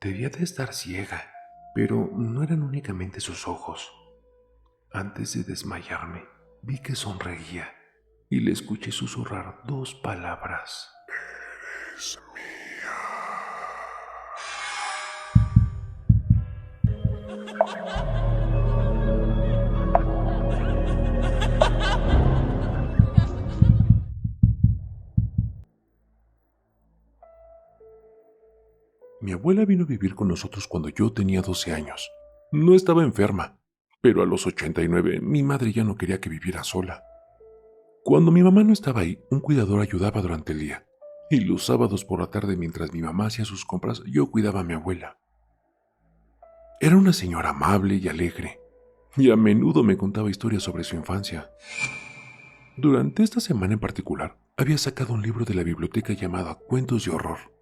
Debía de estar ciega, pero no eran únicamente sus ojos. Antes de desmayarme, vi que sonreía y le escuché susurrar dos palabras. Es mía. Mi abuela vino a vivir con nosotros cuando yo tenía 12 años. No estaba enferma, pero a los 89 mi madre ya no quería que viviera sola. Cuando mi mamá no estaba ahí, un cuidador ayudaba durante el día. Y los sábados por la tarde, mientras mi mamá hacía sus compras, yo cuidaba a mi abuela. Era una señora amable y alegre, y a menudo me contaba historias sobre su infancia. Durante esta semana en particular, había sacado un libro de la biblioteca llamado Cuentos de Horror.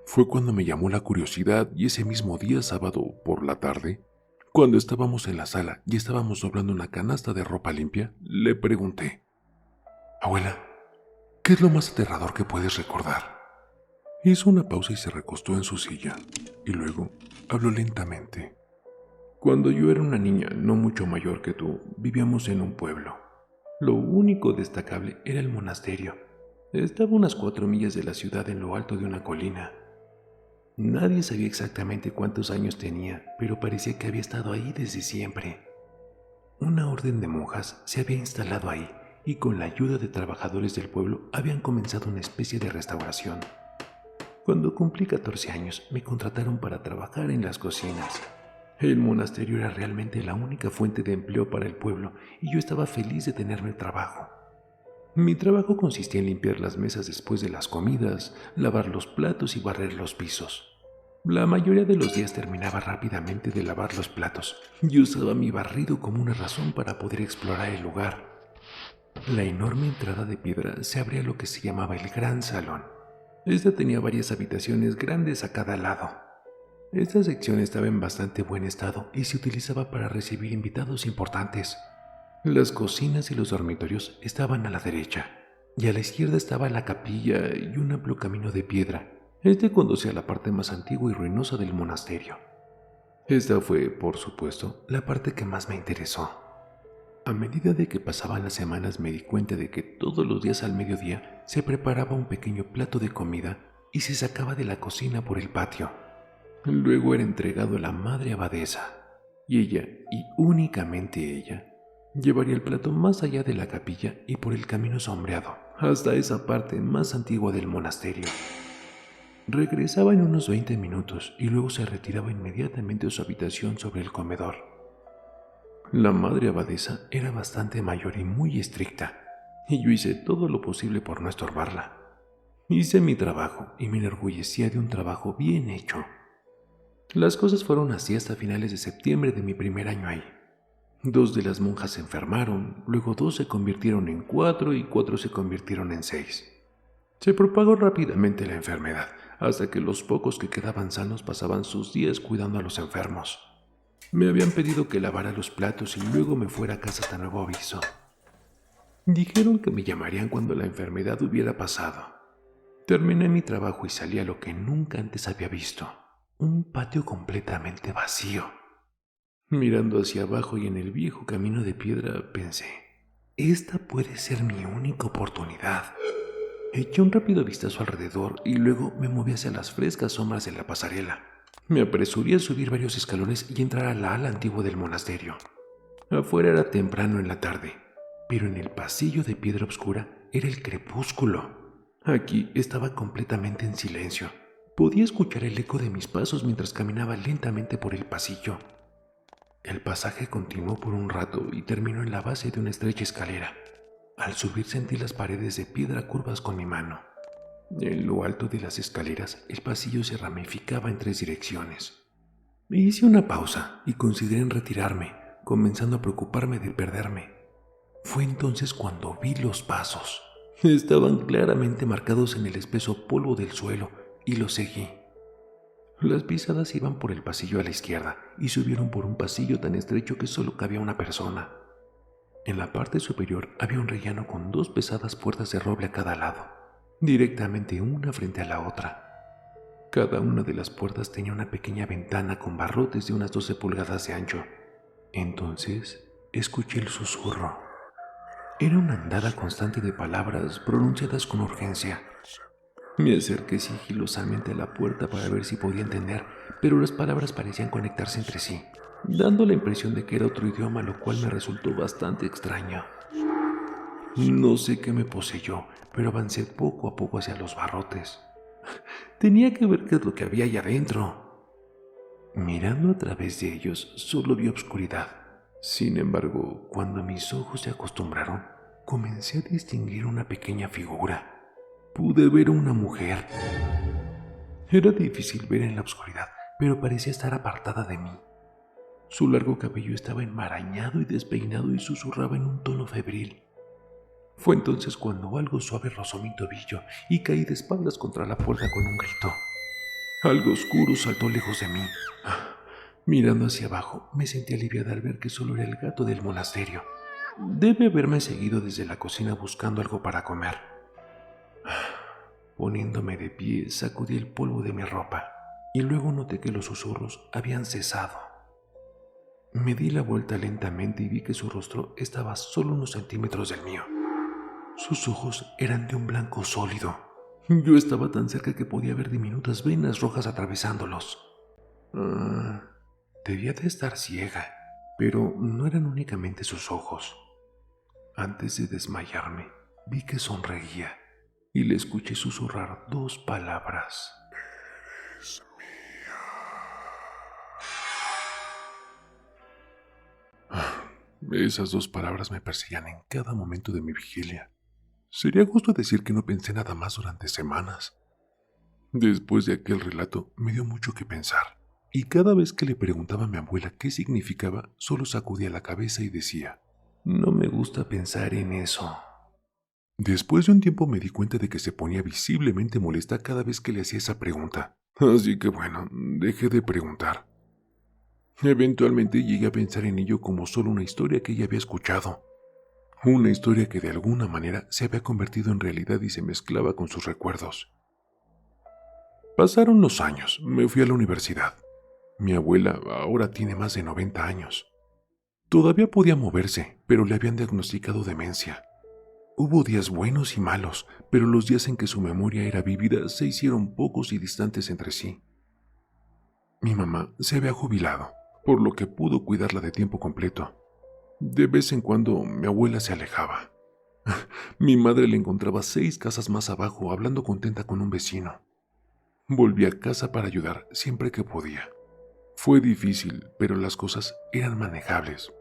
Fue cuando me llamó la curiosidad y ese mismo día, sábado por la tarde, cuando estábamos en la sala y estábamos doblando una canasta de ropa limpia, le pregunté: Abuela, ¿qué es lo más aterrador que puedes recordar? Hizo una pausa y se recostó en su silla, y luego habló lentamente. Cuando yo era una niña no mucho mayor que tú, vivíamos en un pueblo. Lo único destacable era el monasterio. Estaba a unas 4 millas de la ciudad en lo alto de una colina. Nadie sabía exactamente cuántos años tenía, pero parecía que había estado ahí desde siempre. Una orden de monjas se había instalado ahí y con la ayuda de trabajadores del pueblo habían comenzado una especie de restauración. Cuando cumplí 14 años, me contrataron para trabajar en las cocinas. El monasterio era realmente la única fuente de empleo para el pueblo y yo estaba feliz de tenerme trabajo. Mi trabajo consistía en limpiar las mesas después de las comidas, lavar los platos y barrer los pisos. La mayoría de los días terminaba rápidamente de lavar los platos y usaba mi barrido como una razón para poder explorar el lugar. La enorme entrada de piedra se abría a lo que se llamaba el gran salón. Esta tenía varias habitaciones grandes a cada lado. Esta sección estaba en bastante buen estado y se utilizaba para recibir invitados importantes. Las cocinas y los dormitorios estaban a la derecha, y a la izquierda estaba la capilla y un amplio camino de piedra. Este conducía a la parte más antigua y ruinosa del monasterio. Esta fue, por supuesto, la parte que más me interesó. A medida de que pasaban las semanas me di cuenta de que todos los días al mediodía se preparaba un pequeño plato de comida y se sacaba de la cocina por el patio. Luego era entregado a la madre abadesa, y ella, y únicamente ella, llevaría el plato más allá de la capilla y por el camino sombreado, hasta esa parte más antigua del monasterio. Regresaba en unos 20 minutos y luego se retiraba inmediatamente a su habitación sobre el comedor. La madre abadesa era bastante mayor y muy estricta, y yo hice todo lo posible por no estorbarla. Hice mi trabajo y me enorgullecía de un trabajo bien hecho. Las cosas fueron así hasta finales de septiembre de mi primer año ahí. 2 de las monjas se enfermaron, luego 2 se convirtieron en 4 y 4 se convirtieron en 6. Se propagó rápidamente la enfermedad, hasta que los pocos que quedaban sanos pasaban sus días cuidando a los enfermos. Me habían pedido que lavara los platos y luego me fuera a casa hasta nuevo aviso. Dijeron que me llamarían cuando la enfermedad hubiera pasado. Terminé mi trabajo y salí a lo que nunca antes había visto: un patio completamente vacío. Mirando hacia abajo y en el viejo camino de piedra, pensé: esta puede ser mi única oportunidad. Eché un rápido vistazo alrededor y luego me moví hacia las frescas sombras de la pasarela. Me apresuré a subir varios escalones y entrar a la ala antigua del monasterio. Afuera era temprano en la tarde, pero en el pasillo de piedra oscura era el crepúsculo. Aquí estaba completamente en silencio. Podía escuchar el eco de mis pasos mientras caminaba lentamente por el pasillo. El pasaje continuó por un rato y terminó en la base de una estrecha escalera. Al subir sentí las paredes de piedra curvas con mi mano. En lo alto de las escaleras, el pasillo se ramificaba en 3 direcciones. Hice una pausa y consideré en retirarme, comenzando a preocuparme de perderme. Fue entonces cuando vi los pasos. Estaban claramente marcados en el espeso polvo del suelo y los seguí. Las pisadas iban por el pasillo a la izquierda y subieron por un pasillo tan estrecho que solo cabía una persona. En la parte superior había un rellano con 2 pesadas puertas de roble a cada lado, directamente una frente a la otra. Cada una de las puertas tenía una pequeña ventana con barrotes de unas 12 pulgadas de ancho. Entonces escuché el susurro. Era una andada constante de palabras pronunciadas con urgencia. Me acerqué sigilosamente a la puerta para ver si podía entender, pero las palabras parecían conectarse entre sí, dando la impresión de que era otro idioma, lo cual me resultó bastante extraño. No sé qué me poseyó, pero avancé poco a poco hacia los barrotes. Tenía que ver qué es lo que había allá adentro. Mirando a través de ellos, solo vi oscuridad. Sin embargo, cuando mis ojos se acostumbraron, comencé a distinguir una pequeña figura. Pude ver a una mujer. Era difícil ver en la oscuridad, pero parecía estar apartada de mí. Su largo cabello estaba enmarañado y despeinado y susurraba en un tono febril. Fue entonces cuando algo suave rozó mi tobillo y caí de espaldas contra la puerta con un grito. Algo oscuro saltó lejos de mí. Mirando hacia abajo, me sentí aliviada al ver que solo era el gato del monasterio. Debe haberme seguido desde la cocina buscando algo para comer. Poniéndome de pie, sacudí el polvo de mi ropa y luego noté que los susurros habían cesado. Me di la vuelta lentamente y vi que su rostro estaba solo unos centímetros del mío. Sus ojos eran de un blanco sólido. Yo estaba tan cerca que podía ver diminutas venas rojas atravesándolos. Debía de estar ciega, pero no eran únicamente sus ojos. Antes de desmayarme, vi que sonreía y le escuché susurrar 2 palabras. Es mía. Esas 2 palabras me perseguían en cada momento de mi vigilia. Sería justo decir que no pensé nada más durante semanas. Después de aquel relato, me dio mucho que pensar, y cada vez que le preguntaba a mi abuela qué significaba, solo sacudía la cabeza y decía, no me gusta pensar en eso. Después de un tiempo me di cuenta de que se ponía visiblemente molesta cada vez que le hacía esa pregunta, así que bueno, dejé de preguntar. Eventualmente llegué a pensar en ello como solo una historia que ella había escuchado. Una historia que de alguna manera se había convertido en realidad y se mezclaba con sus recuerdos. Pasaron los años, me fui a la universidad. Mi abuela ahora tiene más de 90 años. Todavía podía moverse, pero le habían diagnosticado demencia. Hubo días buenos y malos, pero los días en que su memoria era vívida se hicieron pocos y distantes entre sí. Mi mamá se había jubilado, por lo que pudo cuidarla de tiempo completo. De vez en cuando mi abuela se alejaba. Mi madre le encontraba 6 casas más abajo hablando contenta con un vecino. Volví a casa para ayudar siempre que podía. Fue difícil, pero las cosas eran manejables.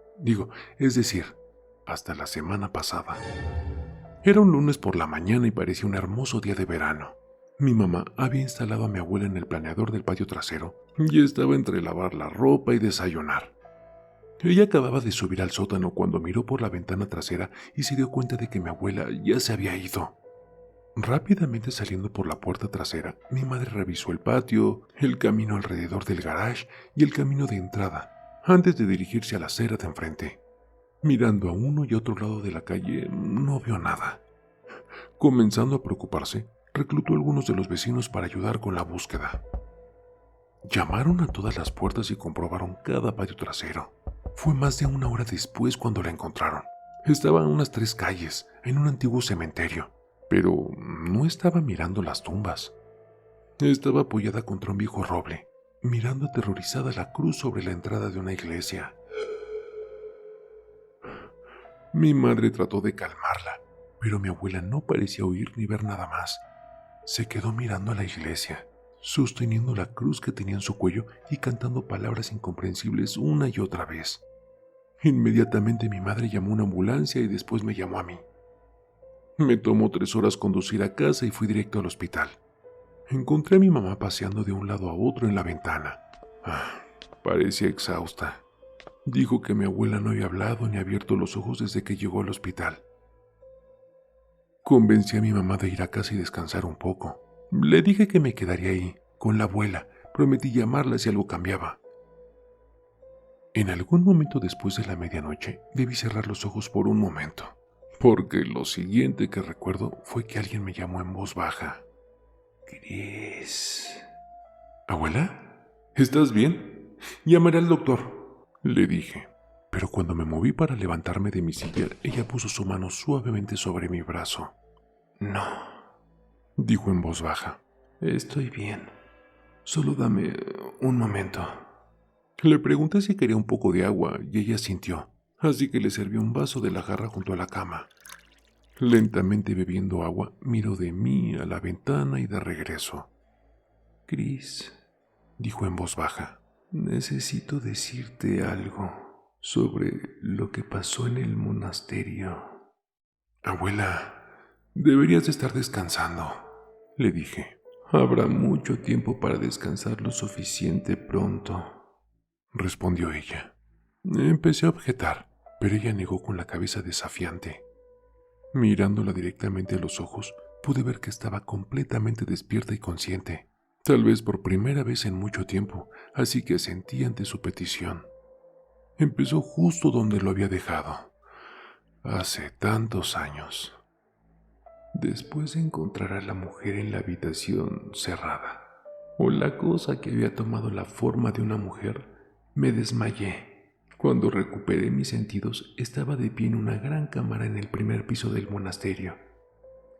Es decir, hasta la semana pasada. Era un lunes por la mañana y parecía un hermoso día de verano. Mi mamá había instalado a mi abuela en el planeador del patio trasero y estaba entre lavar la ropa y desayunar. Ella acababa de subir al sótano cuando miró por la ventana trasera y se dio cuenta de que mi abuela ya se había ido. Rápidamente saliendo por la puerta trasera, mi madre revisó el patio, el camino alrededor del garage y el camino de entrada, antes de dirigirse a la acera de enfrente. Mirando a uno y otro lado de la calle, no vio nada. Comenzando a preocuparse, reclutó a algunos de los vecinos para ayudar con la búsqueda. Llamaron a todas las puertas y comprobaron cada patio trasero. Fue más de 1 hora después cuando la encontraron. Estaba a unas 3 calles, en un antiguo cementerio, pero no estaba mirando las tumbas. Estaba apoyada contra un viejo roble, mirando aterrorizada la cruz sobre la entrada de una iglesia. Mi madre trató de calmarla, pero mi abuela no parecía oír ni ver nada más. Se quedó mirando a la iglesia, sosteniendo la cruz que tenía en su cuello y cantando palabras incomprensibles una y otra vez. Inmediatamente mi madre llamó a una ambulancia y después me llamó a mí. Me tomó 3 horas conducir a casa y fui directo al hospital. Encontré a mi mamá paseando de un lado a otro en la ventana. Parecía exhausta. Dijo que mi abuela no había hablado ni abierto los ojos desde que llegó al hospital. Convencí a mi mamá de ir a casa y descansar un poco. Le dije que me quedaría ahí, con la abuela. Prometí llamarla si algo cambiaba. En algún momento después de la medianoche, debí cerrar los ojos por un momento, porque lo siguiente que recuerdo fue que alguien me llamó en voz baja. Chris. ¿Abuela? ¿Estás bien? Llamaré al doctor, le dije. Pero cuando me moví para levantarme de mi silla, ella puso su mano suavemente sobre mi brazo. No, dijo en voz baja. Estoy bien. Solo dame un momento. Le pregunté si quería un poco de agua y ella sintió, así que le serví un vaso de la jarra junto a la cama. Lentamente bebiendo agua, miró de mí a la ventana y de regreso. Chris, dijo en voz baja, necesito decirte algo sobre lo que pasó en el monasterio. Abuela, deberías estar descansando, le dije. Habrá mucho tiempo para descansar lo suficiente pronto, respondió ella. Empecé a objetar, pero ella negó con la cabeza desafiante. Mirándola directamente a los ojos, pude ver que estaba completamente despierta y consciente, tal vez por primera vez en mucho tiempo, así que asentí ante su petición. Empezó justo donde lo había dejado, hace tantos años. Después de encontrar a la mujer en la habitación cerrada, o la cosa que había tomado la forma de una mujer, me desmayé. Cuando recuperé mis sentidos, estaba de pie en una gran cámara en el primer piso del monasterio.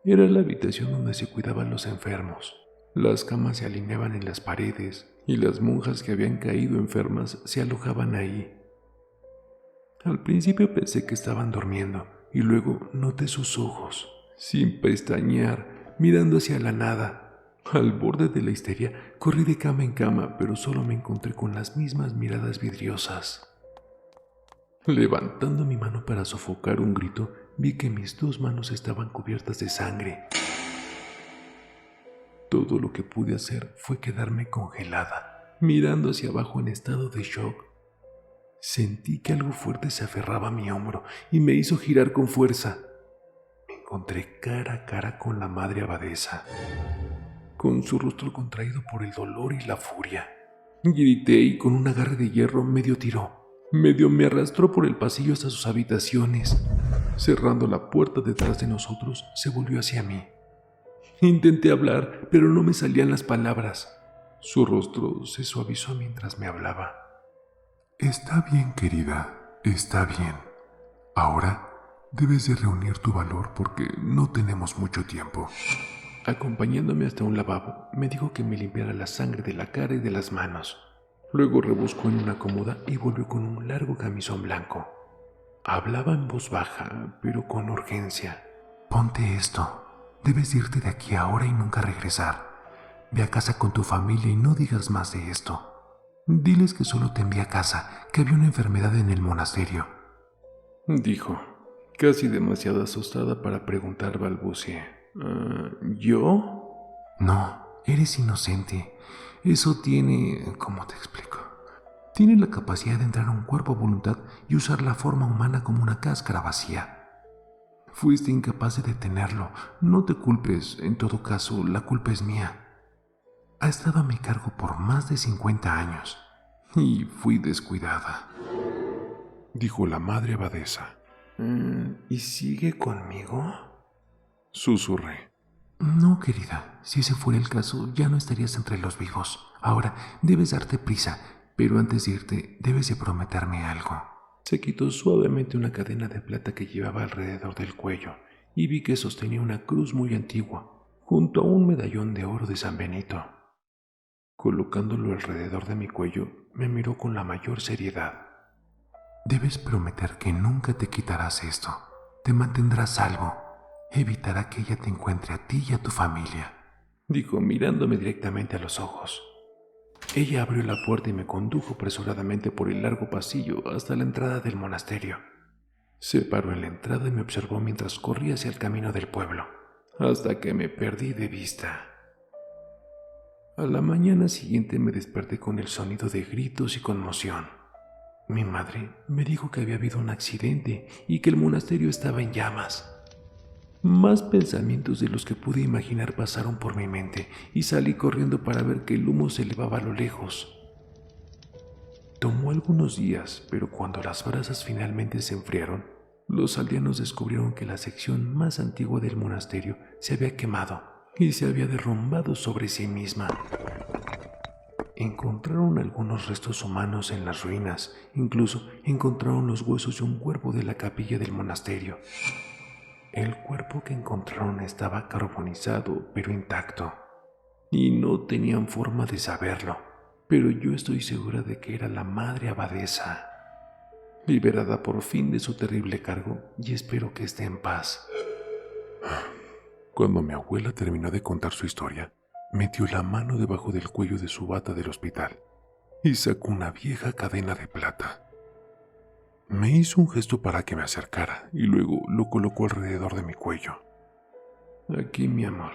Era la habitación donde se cuidaban los enfermos. Las camas se alineaban en las paredes y las monjas que habían caído enfermas se alojaban ahí. Al principio pensé que estaban durmiendo y luego noté sus ojos, sin pestañear, mirando hacia la nada. Al borde de la histeria, corrí de cama en cama, pero solo me encontré con las mismas miradas vidriosas. Levantando mi mano para sofocar un grito, vi que mis dos manos estaban cubiertas de sangre. Todo lo que pude hacer fue quedarme congelada, mirando hacia abajo en estado de shock. Sentí que algo fuerte se aferraba a mi hombro y me hizo girar con fuerza. Me encontré cara a cara con la madre abadesa, con su rostro contraído por el dolor y la furia. Grité y con un agarre de hierro medio tiró. Medio me arrastró por el pasillo hasta sus habitaciones. Cerrando la puerta detrás de nosotros, se volvió hacia mí. Intenté hablar, pero no me salían las palabras. Su rostro se suavizó mientras me hablaba. Está bien, querida, está bien. Ahora debes de reunir tu valor porque no tenemos mucho tiempo. Acompañándome hasta un lavabo, me dijo que me limpiara la sangre de la cara y de las manos. Luego rebuscó en una cómoda y volvió con un largo camisón blanco. Hablaba en voz baja, pero con urgencia. Ponte esto. Debes irte de aquí ahora y nunca regresar. Ve a casa con tu familia y no digas más de esto. Diles que solo te envié a casa, que había una enfermedad en el monasterio. Dijo, casi demasiado asustada para preguntar, balbuceé. ¿Yo? No, eres inocente. Eso tiene... ¿Cómo te explico? Tiene la capacidad de entrar a un cuerpo a voluntad y usar la forma humana como una cáscara vacía. Fuiste incapaz de detenerlo. No te culpes, en todo caso, la culpa es mía. Ha estado a mi cargo por más de 50 años y fui descuidada, dijo la madre abadesa. ¿Y sigue conmigo? Susurré. No, querida, si ese fuera el caso, ya no estarías entre los vivos. Ahora debes darte prisa, pero antes de irte, debes de prometerme algo. Se quitó suavemente una cadena de plata que llevaba alrededor del cuello y vi que sostenía una cruz muy antigua, junto a un medallón de oro de San Benito. Colocándolo alrededor de mi cuello, me miró con la mayor seriedad. Debes prometer que nunca te quitarás esto. Te mantendrás salvo. Evitará que ella te encuentre a ti y a tu familia, dijo mirándome directamente a los ojos. Ella abrió la puerta y me condujo apresuradamente por el largo pasillo hasta la entrada del monasterio. Se paró en la entrada y me observó mientras corría hacia el camino del pueblo, hasta que me perdí de vista. A la mañana siguiente me desperté con el sonido de gritos y conmoción. Mi madre me dijo que había habido un accidente y que el monasterio estaba en llamas. Más pensamientos de los que pude imaginar pasaron por mi mente y salí corriendo para ver que el humo se elevaba a lo lejos. Tomó algunos días, pero cuando las brasas finalmente se enfriaron, los aldeanos descubrieron que la sección más antigua del monasterio se había quemado y se había derrumbado sobre sí misma. Encontraron algunos restos humanos en las ruinas, incluso encontraron los huesos de un cuervo de la capilla del monasterio. El cuerpo que encontraron estaba carbonizado, pero intacto, y no tenían forma de saberlo, pero yo estoy segura de que era la madre abadesa, liberada por fin de su terrible cargo, y espero que esté en paz. Cuando mi abuela terminó de contar su historia, metió la mano debajo del cuello de su bata del hospital y sacó una vieja cadena de plata. Me hizo un gesto para que me acercara y luego lo colocó alrededor de mi cuello. Aquí, mi amor.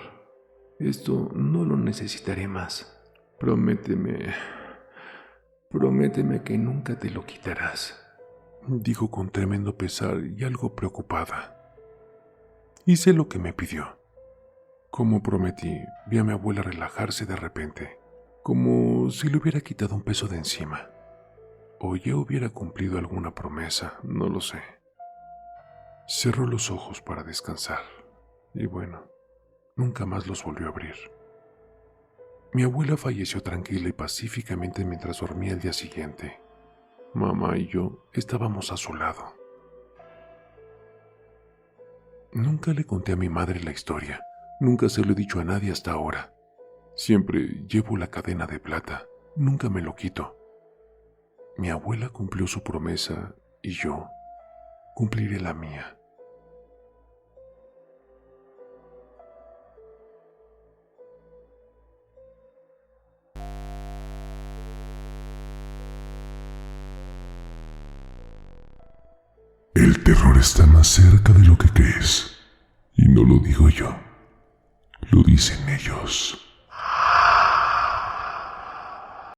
Esto no lo necesitaré más. Prométeme que nunca te lo quitarás, dijo con tremendo pesar y algo preocupada. Hice lo que me pidió. Como prometí, vi a mi abuela relajarse de repente, como si le hubiera quitado un peso de encima. O ya hubiera cumplido alguna promesa, no lo sé. Cerró los ojos para descansar, y bueno, nunca más los volvió a abrir. Mi abuela falleció tranquila y pacíficamente mientras dormía el día siguiente. Mamá y yo estábamos a su lado. Nunca le conté a mi madre la historia. Nunca se lo he dicho a nadie hasta ahora. Siempre llevo la cadena de plata. Nunca me lo quito. Mi abuela cumplió su promesa y yo cumpliré la mía. El terror está más cerca de lo que crees. Y no lo digo yo. Lo dicen ellos.